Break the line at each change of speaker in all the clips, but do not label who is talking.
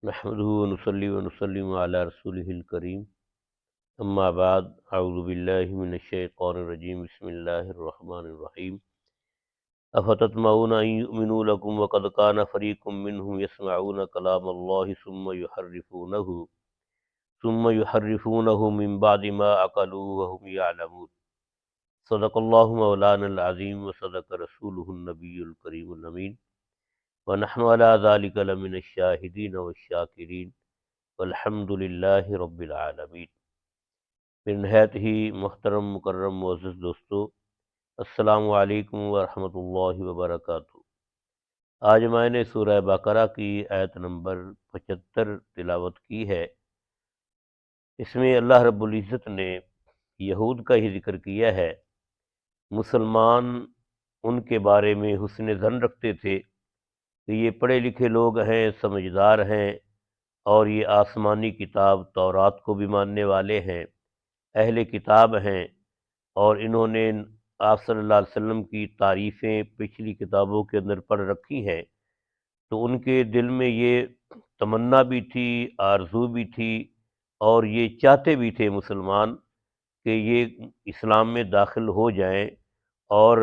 نحمده ونصلي ونسلم على رسوله الكريم اما بعد اعوذ باللہ من الشیطان الرجیم بسم اللہ الرحمن الرحیم افتطمعون ان يؤمنوا لكم وقد كان فريق منهم يسمعون كلام الله ثم يحرفونه من بعد ما عقلوه وهم يعلمون صدق اللہ مولانا العظیم وصدق رسولہ النبی الکریم الامین ونحن على ذلك لمن الشاہدین والشاکرین والحمد للہ رب العالمین۔ پھر نہایت ہی محترم مکرم معزز دوستو، السلام علیکم ورحمۃ اللہ وبرکاتہ۔ آج میں نے سورہ بقرہ کی آیت نمبر 75 تلاوت کی ہے۔ اس میں اللہ رب العزت نے یہود کا ہی ذکر کیا ہے۔ مسلمان ان کے بارے میں حسن ظن رکھتے تھے کہ یہ پڑھے لکھے لوگ ہیں، سمجھدار ہیں، اور یہ آسمانی کتاب تورات کو بھی ماننے والے ہیں، اہل کتاب ہیں، اور انہوں نے آپ صلی اللہ علیہ وسلم کی تعریفیں پچھلی کتابوں کے اندر پڑھ رکھی ہیں، تو ان کے دل میں یہ تمنا بھی تھی، آرزو بھی تھی، اور یہ چاہتے بھی تھے مسلمان کہ یہ اسلام میں داخل ہو جائیں، اور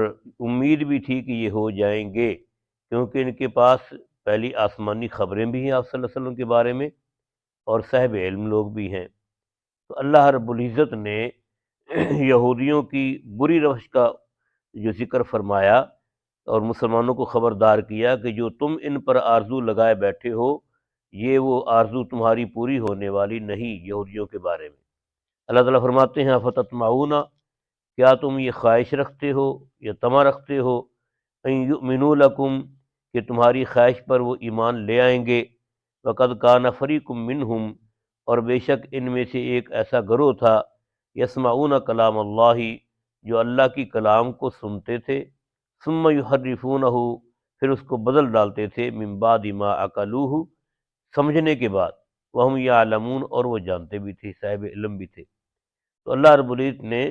امید بھی تھی کہ یہ ہو جائیں گے، کیونکہ ان کے پاس پہلی آسمانی خبریں بھی ہیں آپ صلی اللہ علیہ وسلم کے بارے میں، اور صاحب علم لوگ بھی ہیں۔ تو اللہ رب العزت نے یہودیوں کی بری روش کا جو ذکر فرمایا اور مسلمانوں کو خبردار کیا کہ جو تم ان پر آرزو لگائے بیٹھے ہو، یہ وہ آرزو تمہاری پوری ہونے والی نہیں۔ یہودیوں کے بارے میں اللہ تعالیٰ فرماتے ہیں افتطمعون، کیا تم یہ خواہش رکھتے ہو یا طمع رکھتے ہو، ان یؤمنوا لکم، کہ تمہاری خواہش پر وہ ایمان لے آئیں گے، وقد کان فریق منہم، اور بے شک ان میں سے ایک ایسا گروہ تھا، یسمعون کلام اللہ، جو اللہ کی کلام کو سنتے تھے، ثم یحرفونہ، پھر اس کو بدل ڈالتے تھے، من بعد ما عقلوہ، سمجھنے کے بعد، وہم یعلمون، اور وہ جانتے بھی تھے، صاحب علم بھی تھے۔ تو اللہ رب العزت نے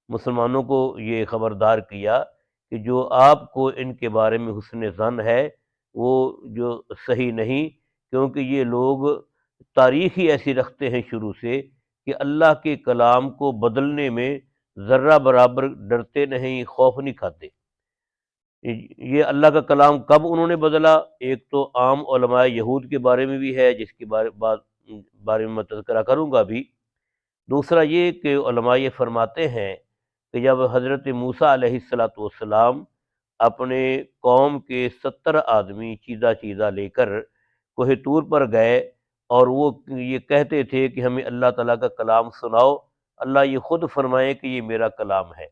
مسلمانوں کو یہ خبردار کیا کہ جو آپ کو ان کے بارے میں حسن ظن ہے وہ جو صحیح نہیں، کیونکہ یہ لوگ تاریخ ہی ایسی رکھتے ہیں شروع سے کہ اللہ کے کلام کو بدلنے میں ذرہ برابر ڈرتے نہیں، خوف نہیں کھاتے۔ یہ اللہ کا کلام کب انہوں نے بدلا؟ ایک تو عام علماء یہود کے بارے میں بھی ہے، جس کے بارے میں تذکرہ کروں گا بھی۔ دوسرا یہ کہ علماء یہ فرماتے ہیں کہ جب حضرت موسیٰ علیہ السلام اپنے قوم کے 70 آدمی چیزہ لے کر کوہ طور پر گئے، اور وہ یہ کہتے تھے کہ ہمیں اللہ تعالیٰ کا کلام سناؤ، اللہ یہ خود فرمائے کہ یہ میرا کلام ہے،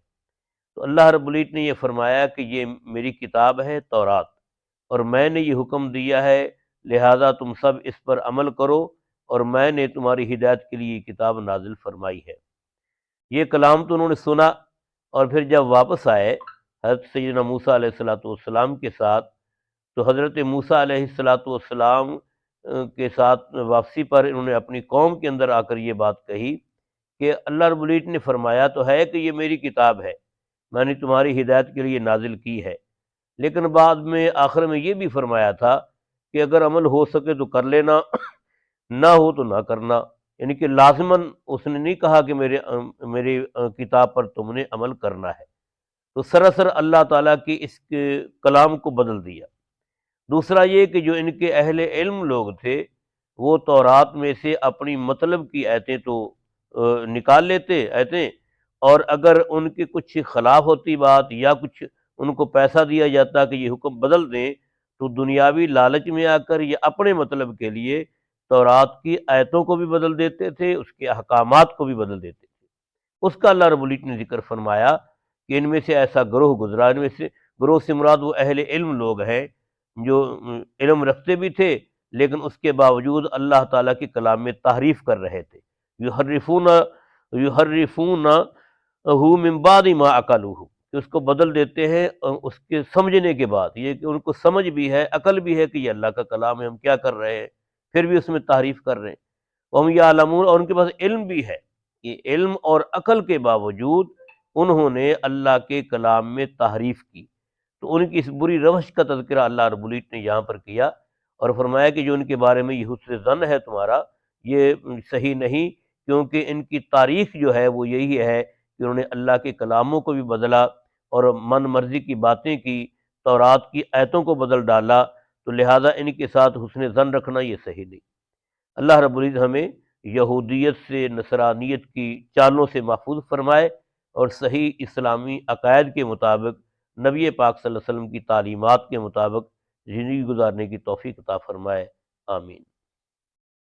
تو اللہ رب العزت نے یہ فرمایا کہ یہ میری کتاب ہے تورات، اور میں نے یہ حکم دیا ہے، لہذا تم سب اس پر عمل کرو، اور میں نے تمہاری ہدایت کے لیے یہ کتاب نازل فرمائی ہے۔ یہ کلام تو انہوں نے سنا، اور پھر جب واپس آئے حضرت سیدنا موسیٰ علیہ السلام کے ساتھ، تو حضرت موسیٰ علیہ السلام کے ساتھ واپسی پر انہوں نے اپنی قوم کے اندر آ کر یہ بات کہی کہ اللہ رب العزت نے فرمایا تو ہے کہ یہ میری کتاب ہے، میں نے تمہاری ہدایت کے لیے نازل کی ہے، لیکن بعد میں آخر میں یہ بھی فرمایا تھا کہ اگر عمل ہو سکے تو کر لینا، نہ ہو تو نہ کرنا، یعنی کہ لازماً اس نے نہیں کہا کہ میری کتاب پر تم نے عمل کرنا ہے۔ تو سراسر اللہ تعالیٰ کی اس کے کلام کو بدل دیا۔ دوسرا یہ کہ جو ان کے اہل علم لوگ تھے، وہ تورات میں سے اپنی مطلب کی آیتیں تو نکال لیتے آیتیں، اور اگر ان کے کچھ خلاف ہوتی بات یا کچھ ان کو پیسہ دیا جاتا کہ یہ حکم بدل دیں، تو دنیاوی لالچ میں آ کر یہ اپنے مطلب کے لیے تورات کی آیتوں کو بھی بدل دیتے تھے، اس کے احکامات کو بھی بدل دیتے تھے۔ اس کا اللہ رب العزت نے ذکر فرمایا کہ ان میں سے ایسا گروہ گزرا، ان میں سے گروہ سے مراد وہ اہل علم لوگ ہیں جو علم رکھتے بھی تھے، لیکن اس کے باوجود اللہ تعالیٰ کے کلام میں تحریف کر رہے تھے۔ یحرفون من بعد ما عقلوہ، کہ اس کو بدل دیتے ہیں اس کے سمجھنے کے بعد، یہ کہ ان کو سمجھ بھی ہے، عقل بھی ہے کہ یہ اللہ کا کلام ہے، ہم کیا کر رہے ہیں، پھر بھی اس میں تحریف کر رہے ہیں۔ وہم یعلمون، اور ان کے پاس علم بھی ہے، یہ علم اور عقل کے باوجود انہوں نے اللہ کے کلام میں تحریف کی۔ تو ان کی اس بری روش کا تذکرہ اللہ رب العزت نے یہاں پر کیا، اور فرمایا کہ جو ان کے بارے میں یہ حسن ظن ہے تمہارا، یہ صحیح نہیں، کیونکہ ان کی تاریخ جو ہے وہ یہی ہے کہ انہوں نے اللہ کے کلاموں کو بھی بدلا اور من مرضی کی باتیں کی، تورات کی آیتوں کو بدل ڈالا، تو لہٰذا ان کے ساتھ حسن ظن رکھنا یہ صحیح نہیں۔ اللہ رب العزت ہمیں یہودیت سے، نصرانیت کی چالوں سے محفوظ فرمائے اور صحیح اسلامی عقائد کے مطابق، نبی پاک صلی اللہ علیہ وسلم کی تعلیمات کے مطابق زندگی گزارنے کی توفیق عطا فرمائے، آمین۔